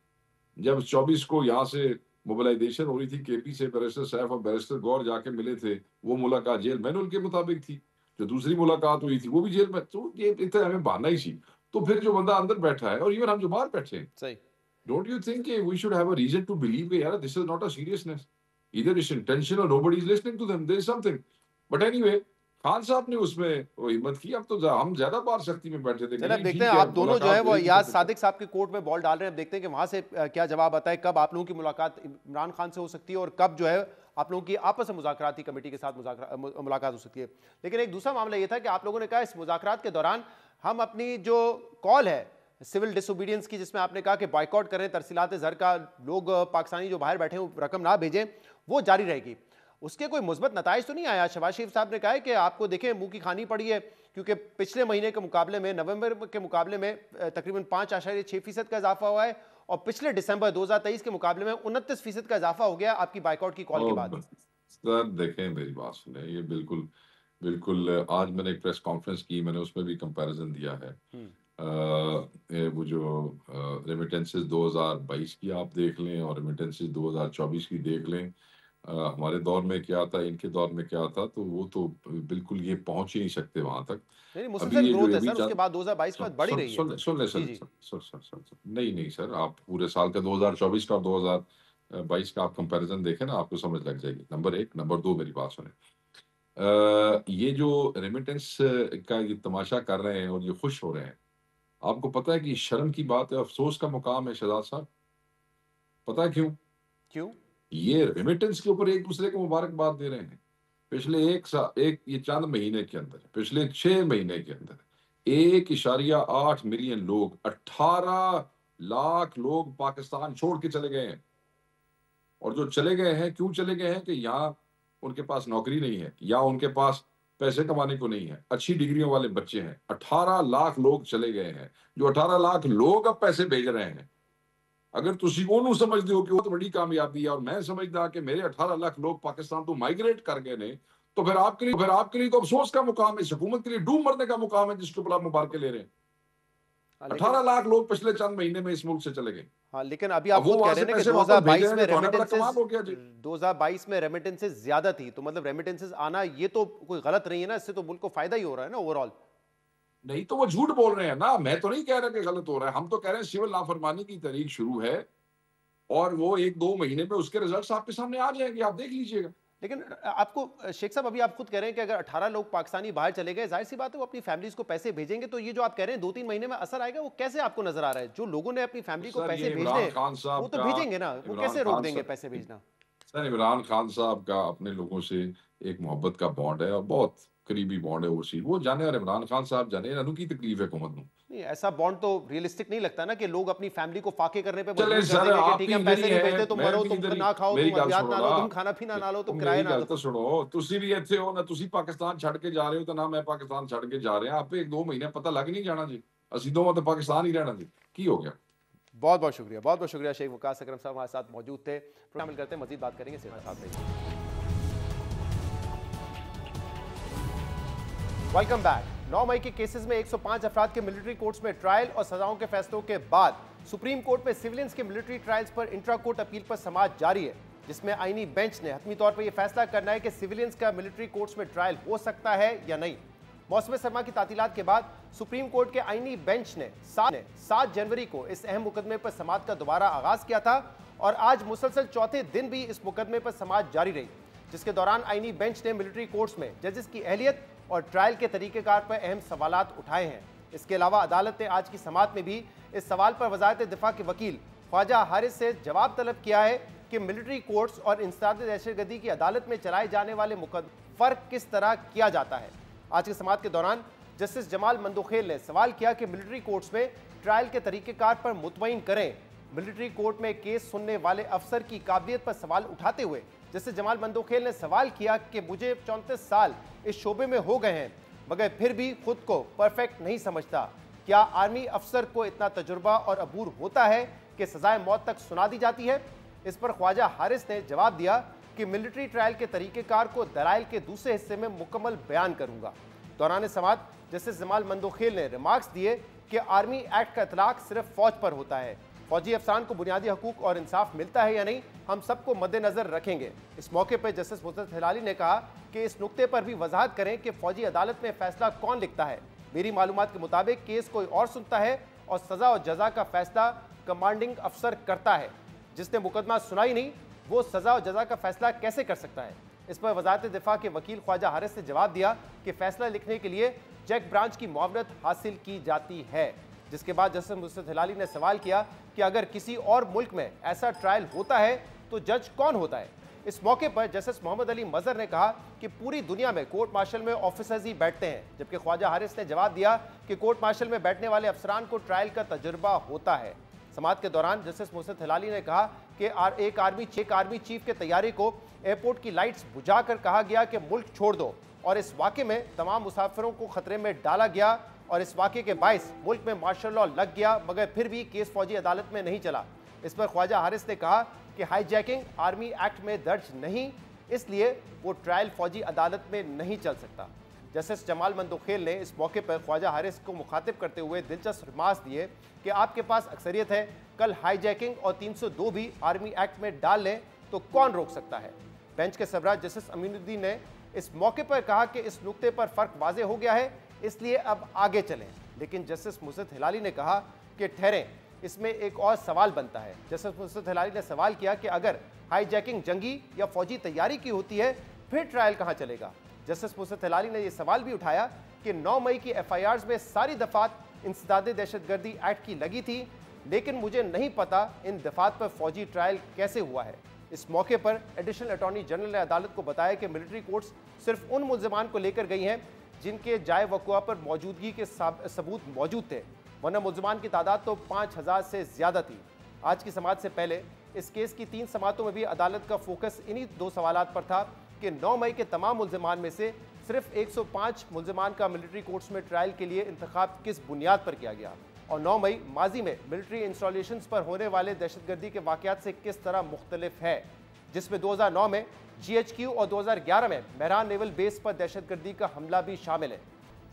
जब 24 को यहाँ से मोबिलाइजेशन हो रही थी केपी से, बैरिस्टर सैफ और बैरिस्टर गौर जाके मिले थे, वो मुलाकात जेल मैनुअल के मुताबिक थी। जो दूसरी मुलाकात हुई थी वो भी जेल में। तो ये इतना हमें बहाना ही सी। तो फिर जो बंदा अंदर बैठा है और इवन हम जो बाहर बैठे हैं, सही, don't you think we should have a reason to believe यार this is not a seriousness, either it's intentional, nobody is listening to them, there is something. But anyway, Khan sahab ने उसमें वो हिम्मत की। अब तो हम ज्यादा बार सख्ती में बैठे थे। चलिए अब देखते हैं, आप दोनों जो है वो अयाज सादिक साहब के कोर्ट में बॉल डाल रहे हैं। अब देखते हैं कि वहां से क्या जवाब आता है, कब आप लोगों की मुलाकात इमरान खान से हो सकती है और कब जो है आप लोगों की आपस में मुज़ाकराती कमेटी के साथ मुलाकात हो सकती है। लेकिन एक दूसरा मामला ये था कि आप लोगों ने कहा इस मुज़ाकरात के दौरान हम अपनी जो कॉल है सिविल डिसोबीडियंस की, जिसमें आपने कहा कि बॉयकॉट करें तरसीलात ज़र का, लोग पाकिस्तानी जो बाहर बैठे हैं रकम ना भेजें, वो जारी रहेगी। उसके कोई मुस्बत नताइज तो नहीं आया? शहबाज शरीफ साहब ने कहा है कि आपको देखें मुंह की खानी पड़ी है, क्योंकि पिछले महीने के मुकाबले में, नवंबर के मुकाबले में तकरीबन 5.6% का इजाफा हुआ है और पिछले दिसंबर 2023 के मुकाबले में 29% का इजाफा हो गया आपकी बाइकआउट की कॉल के बाद। सर देखें, मेरी बात सुने, ये बिल्कुल बिल्कुल आज मैंने एक प्रेस कॉन्फ्रेंस की, मैंने उसमें भी कंपैरिजन दिया है। वो जो रेमिटेंसेस 2022 की आप देख लें और रेमिटेंसेस 2024 की देख लें, हमारे दौर में क्या था, इनके दौर में क्या था, तो वो तो बिल्कुल ये पहुंच ही नहीं सकते वहां तक। मुसलसल ग्रोथ है सर, उसके बाद 2022 के बाद बढ़ी रही है। सुन ले सर, नहीं सर, आप पूरे साल का 2024 का और 2022 का आप कंपैरिजन देखें ना, आपको समझ लग जाएगी। नंबर 1। नंबर 2, मेरी बात सुने, ये जो रेमिटेंस का ये तमाशा कर रहे हैं और ये खुश हो रहे हैं, आपको पता है कि शर्म की बात है, अफसोस का मुकाम है शहजाद साहब। पता है क्यों? ये रेमिटेंस के ऊपर एक दूसरे को मुबारकबाद दे रहे हैं। पिछले ये चंद महीने के अंदर, पिछले 6 महीने के अंदर 1.8 मिलियन लोग, 18 लाख लोग पाकिस्तान छोड़ के चले गए हैं। और जो चले गए हैं, क्यों चले गए हैं? कि यहाँ उनके पास नौकरी नहीं है या उनके पास पैसे कमाने को नहीं है, अच्छी डिग्रियों वाले बच्चे हैं। 18 लाख लोग चले गए हैं। जो 18 लाख लोग अब पैसे भेज रहे हैं, अगर तुसी ओनू समझते हो कि वो तो बड़ी कामयाबी है और मैं समझदा कि मेरे 18 लाख लोग पाकिस्तान तो माइग्रेट कर गए ने, तो फिर आपके लिए तो अफसोस का मुकाम है, हुकूमत के लिए डूब मरने का मुकाम है, जिसके ऊपर आप मुबारक ले रहे हैं। 18 लाख लोग पिछले चंद महीने में इस मुल्क से चले गए। हाँ, लेकिन अभी आप वो कह रहे हैं कि 2022 में रेमिटेंसेस ज्यादा थी, तो मतलब रेमिटेंसेस आना ये तो कोई गलत नहीं है ना, इससे तो मुल्क को फायदा ही हो रहा है ना ओवरऑल। नहीं तो वो झूठ बोल रहे हैं ना, मैं तो नहीं कह रहा कि गलत हो रहा है। हम तो कह रहे हैं सिविल नाफरमानी की तारीख शुरू है और वो 1-2 महीने में उसके रिजल्ट्स आपके सामने आ जाएंगे, आप देख लीजिएगा। लेकिन आपको शेख साहब, अभी आप खुद कह रहे हैं कि अगर 18 लोग पाकिस्तानी बाहर चले गए, जाहिर सी बात है वो अपनी फैमिलीज को पैसे भेजेंगे, तो ये जो आप कह रहे हैं 2-3 महीने में असर आएगा, वो कैसे आपको नजर आ रहा है? जो लोगों ने अपनी फैमिली को पैसे भेजने वो तो भेजेंगे ना, वो कैसे रोक देंगे पैसे भेजना? सर, इमरान खान साहब का अपने लोगों से एक मोहब्बत का बॉन्ड है और बहुत करीबी बॉन्ड है वो जाने, और इमरान खान साहब जाने अनु की तकलीफ है हुकूमत में। नहीं, ऐसा बॉन्ड तो रियलिस्टिक नहीं लगता ना कि लोग अपनी फैमिली को फाके करने पे चले सर, आप ठीक है, पैसे नहीं भेजते, तुम मरो, तुम ना खाओ, तुम अभियान ना लो, तुम खाना पीना ना लो, तुम किराया ना लो। सुनो, तुसी भी ਇੱਥੇ हो ना, तुसी पाकिस्तान ਛੱਡ के जा रहे हो तो ना मैं पाकिस्तान ਛੱਡ के जा रहे हैं। आपे 1-2 महीने पता लग नहीं जाना जी, ਅਸੀਂ दोनों तो पाकिस्तान ही रहना जी। की हो गया? बहुत बहुत शुक्रिया शेख वकास अकरम साहब हमारे साथ मौजूद थे। शामिल करते हैं, मजीद बात करेंगे, सिर्फ साथ रहिए। Welcome back. 9 मई के केसेस में 105 अफराद के मिलिट्री कोर्ट्स में ट्रायल और सजाओं के फैसलों के बाद सुप्रीम कोर्ट में सिविलियंस के मिलिट्री ट्रायल्स पर इंट्रा कोर्ट अपील पर समाअत जारी है, जिसमें आईनी बेंच ने हतमी तौर पर यह फैसला करना है कि सिविलियंस का मिलिट्री कोर्ट्स में ट्रायल हो सकता है या नहीं। मौसम सरमा की तातीलात के बाद सुप्रीम कोर्ट के आईनी बेंच ने 7 जनवरी को इस अहम मुकदमे पर समाअत का दोबारा आगाज किया था और आज मुसलसल चौथे दिन भी इस मुकदमे पर समाअत जारी रही। जिसके दौरान आईनी बेंच ने मिलिट्री कोर्ट्स में जजेस की अहलियत और ट्रायल के तरीकेकार पर अहम सवालात उठाए हैं। इसके अलावा अदालत ने आज की समाअत में भी इस सवाल पर वजारत दिफा के वकील ख्वाजा हारिस से जवाब तलब किया है कि मिलिट्री कोर्ट्स और इंसदाद दहशतगर्दी की अदालत में चलाए जाने वाले मुकदमे फर्क किस तरह किया जाता है। आज की समाअत के दौरान जस्टिस जमाल मंदोखेल ने सवाल किया कि मिलिट्री कोर्ट्स में ट्रायल के तरीकेकार पर मुतमईन करें। मिलिट्री कोर्ट में केस सुनने वाले अफसर की काबिलियत पर सवाल उठाते हुए जस्टिस जमाल मंदोखेल ने सवाल किया कि मुझे 34 साल इस शोबे में हो गए हैं मगर फिर भी खुद को परफेक्ट नहीं समझता। क्या आर्मी अफसर को इतना तजुर्बा और अबूर होता है कि सजाए मौत तक सुना दी जाती है? इस पर ख्वाजा हारिस ने जवाब दिया कि मिलिट्री ट्रायल के तरीकेकार को दलाइल के दूसरे हिस्से में मुकम्मल बयान करूंगा। दौरान समाअत जस्टिस जमाल मंदोखेल ने रिमार्क्स दिए कि आर्मी एक्ट का इतलाक सिर्फ फौज पर होता है। फौजी अफसरान को बुनियादी हकूक और इंसाफ मिलता है या नहीं, हम सबको मद्देनजर रखेंगे। इस मौके पर जस्टिस मुस्तफा हिलाली ने कहा कि इस नुक्ते पर भी वजाहत करें कि फौजी अदालत में फैसला कौन लिखता है। मेरी मालूमात के मुताबिक केस कोई और सुनता है और सजा और जजा का फैसला कमांडिंग अफसर करता है। जिसने मुकदमा सुना ही नहीं वो सजा और जजा का फैसला कैसे कर सकता है? इस पर वजारत दिफा के वकील ख्वाजा हारिस ने जवाब दिया कि फैसला लिखने के लिए चेक ब्रांच की मुआवनत हासिल की जाती है। जिसके बाद जस्टिस मुस्तफा हिलाली ने सवाल किया कि अगर किसी और मुल्क में ऐसा ट्रायल होता है तो जज कौन होता है? इस मौके पर जस्टिस मोहम्मद अली मजहर ने कहा कि पूरी दुनिया में कोर्ट मार्शल में ऑफिसर्स ही बैठते हैं, जबकि ख्वाजा हारिस ने जवाब दिया कि कोर्ट मार्शल में बैठने वाले अफसरान को ट्रायल का तजुर्बा होता है। समाअत के दौरान जस्टिस मुस्तफा हिलाली ने कहा कि एक आर्मी चीफ के तैयारी को एयरपोर्ट की लाइट्स बुझाकर कहा गया कि मुल्क छोड़ दो और इस वाक़े में तमाम मुसाफिरों को खतरे में डाला गया और इस वाक़े के बायस मुल्क में मार्शल लॉ लग गया मगर फिर भी केस फौजी अदालत में नहीं चला। इस पर ख्वाजा हारिस ने कहा कि हाईजैकिंग आर्मी एक्ट में दर्ज नहीं, इसलिए वो ट्रायल फौजी अदालत में नहीं चल सकता। जस्टिस जमाल मंदोखेल ने इस मौके पर ख्वाजा हारिस को मुखातिब करते हुए दिलचस्प रिमार्क्स दिए कि आपके पास अक्सरियत है, कल हाईजैकिंग और 302 भी आर्मी एक्ट में डाल लें तो कौन रोक सकता है? बेंच के सरबराह जस्टिस अमीनुद्दीन ने इस मौके पर कहा कि इस नुक्ते पर फर्क वाजे हो गया है, इसलिए अब आगे चलें। लेकिन जस्टिस मुस्तफा हिलाली ने कहा कि ठहरें, इसमें एक और सवाल बनता है। जस्टिस मुस्तफा हिलाली ने सवाल किया कि अगर हाईजैकिंग जंगी या फौजी तैयारी की होती है फिर ट्रायल कहाँ चलेगा? जस्टिस मुस्तफा हिलाली ने यह सवाल भी उठाया कि 9 मई की FIRs में सारी दफात इंसदाद दहशतगर्दी एक्ट की लगी थी, लेकिन मुझे नहीं पता इन दफात पर फौजी ट्रायल कैसे हुआ है। इस मौके पर एडिशनल अटॉर्नी जनरल ने अदालत को बताया कि मिलिट्री कोर्ट्स सिर्फ उन मुल्ज़िमान को लेकर गई हैं जिनके जाए वक़ुआ पर मौजूदगी के सबूत मौजूद थे, वरना मुल्ज़िमान की तादाद तो 5000 से ज़्यादा थी। आज की समाअत से पहले इस केस की 3 समाअतों में भी अदालत का फोकस इन्हीं 2 सवालात पर था कि 9 मई के तमाम मुल्ज़िमान में से सिर्फ 105 मुल्ज़िमान का मिलिट्री कोर्ट्स में ट्रायल के लिए इंतखाब किस बुनियाद पर किया गया और 9 मई माजी में मिलिट्री इंस्टॉलेशंस पर होने वाले दहशतगर्दी के वाक़यात से किस तरह मुख्तलिफ है, जिसमें 2009 में GHQ और 2011 में मेहरान नेवल बेस पर दहशतगर्दी का हमला भी शामिल है।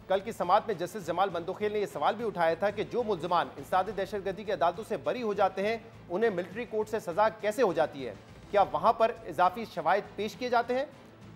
कल की समाअत में जस्टिस जमाल मंदोखेल ने यह सवाल भी उठाया था कि जो मुल्ज़िमान इंसदाद दहशतगर्दी की अदालतों से बरी हो जाते हैं उन्हें मिलिट्री कोर्ट से सज़ा कैसे हो जाती है? क्या वहाँ पर इजाफी शवाहिद पेश किए जाते हैं?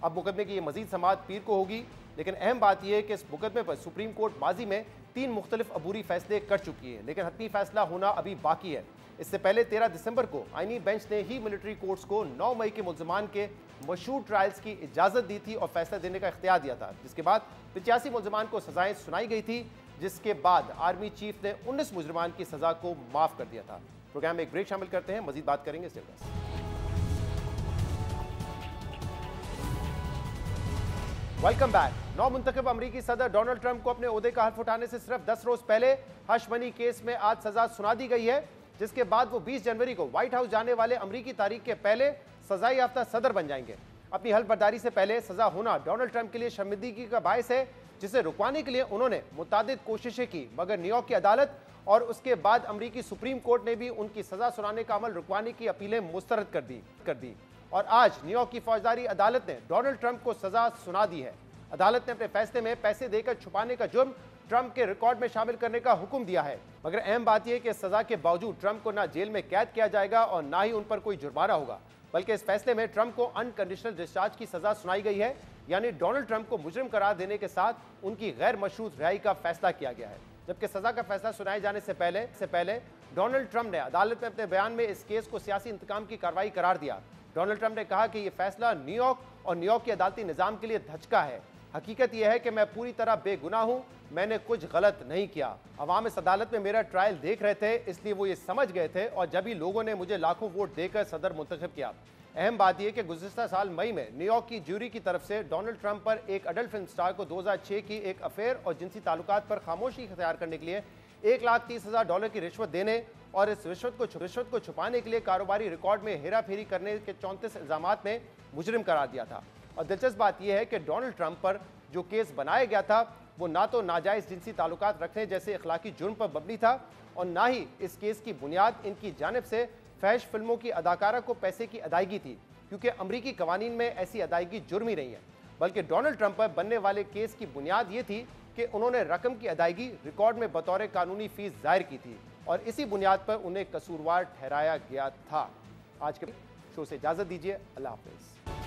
अब मुकदमे की ये मजीद समाअत पीर को होगी, लेकिन अहम बात यह है कि इस मुकदमे पर सुप्रीम कोर्ट माजी में 3 मुख्तलिफ अबूरी फैसले कर चुकी है, लेकिन हतमी फैसला होना अभी बाकी है। इससे पहले 13 दिसंबर को आईनी बेंच ने ही मिलिट्री कोर्ट्स को 9 मई के मुल्ज़िमान के मशहूर ट्रायल्स की इजाज़त दी थी और फैसला देने का इख्तियार दिया था, जिसके बाद 85 मुल्ज़िमान को सजाएं सुनाई गई थी, जिसके बाद आर्मी चीफ ने 19 मुजरिमान की सजा को माफ़ कर दिया था। प्रोग्राम में एक ब्रेक शामिल करते हैं, मजीद बात करेंगे इस जगह। Welcome back. नौ मुंतखब अमरीकी सदर डोनाल्ड ट्रंप को अपने ओहदे का हल्फ उठाने से सिर्फ 10 रोज पहले हश मनी केस में आज सजा सुना दी गई है, जिसके बाद वो 20 जनवरी को व्हाइट हाउस जाने वाले अमरीकी तारीख के पहले सजा याफ्ता सदर बन जाएंगे। अपनी हल्फ बर्दारी से पहले सजा होना डोनाल्ड ट्रंप के लिए शर्मिंदगी का बायस है, जिसे रुकवाने के लिए उन्होंने मुतादिद कोशिशें की, मगर न्यूयॉर्क की अदालत और उसके बाद अमरीकी सुप्रीम कोर्ट ने भी उनकी सजा सुनाने का अमल रुकवाने की अपीलें मुस्तरद कर दी और आज न्यूयॉर्क की फौजदारी अदालत ने डोनाल्ड ट्रंप को सजा सुना दी है। अदालत ने अपने फैसले में पैसे देकर छुपाने का जुर्म ट्रंप के रिकॉर्ड में शामिल करने का हुक्म दिया है, मगर अहम बात यह कि सजा के बावजूद ट्रंप को ना जेल में कैद किया जाएगा और ना ही उन पर कोई जुर्माना होगा, बल्कि इस फैसले में ट्रंप को अनकंडीशनल डिस्चार्ज की सजा सुनाई गई है, यानी डोनाल्ड ट्रंप को मुजरिम करार देने के साथ उनकी गैर मशरूत रिहाई का फैसला किया गया है। जबकि सजा का फैसला सुनाए जाने से पहले डोनाल्ड ट्रंप ने अदालत में अपने बयान में इस केस को सियासी इंतकाम की कार्रवाई करार दिया। डोनाल्ड ट्रंप ने कहा कि यह फैसला न्यूयॉर्क और न्यूयॉर्क की अदालती निजाम के लिए धचका है। हकीकत यह है कि मैं पूरी तरह बेगुनाह हूं, मैंने कुछ गलत नहीं किया। अवाम इस अदालत में मेरा ट्रायल देख रहे थे, इसलिए वो ये समझ गए थे और जब ही लोगों ने मुझे लाखों वोट देकर सदर मुंतखब किया। अहम बात यह कि गुज़िश्ता साल मई में न्यूयॉर्क की ज्यूरी की तरफ से डोनाल्ड ट्रंप पर एक अडल्ट फिल्म स्टार को 2006 की एक अफेयर और जिनसी ताल्लुकात पर खामोशी इख्तियार करने के लिए $1,30,000 की रिश्वत देने और इस रिश्वत को छुपाने के लिए कारोबारी रिकॉर्ड में हेरा फेरी करने के 34 इल्जामात में मुजरिम करार दिया था। और दिलचस्प बात यह है कि डोनाल्ड ट्रंप पर जो केस बनाया गया था वो ना तो नाजायज जिनसी ताल्लुकात रखने जैसे इखलाकी जुर्म पर मबनी था और ना ही इस केस की बुनियाद इनकी जानिब से फैश फिल्मों की अदाकारा को पैसे की अदायगी थी, क्योंकि अमरीकी कवानीन में ऐसी अदायगी जुर्म ही नहीं है। बल्कि डोनाल्ड ट्रंप पर बनने वाले केस की बुनियाद ये थी कि उन्होंने रकम की अदायगी रिकॉर्ड में बतौर कानूनी फीस जाहिर की थी और इसी बुनियाद पर उन्हें कसूरवार ठहराया गया था। आज के शो से इजाजत दीजिए। अल्लाह हाफिज।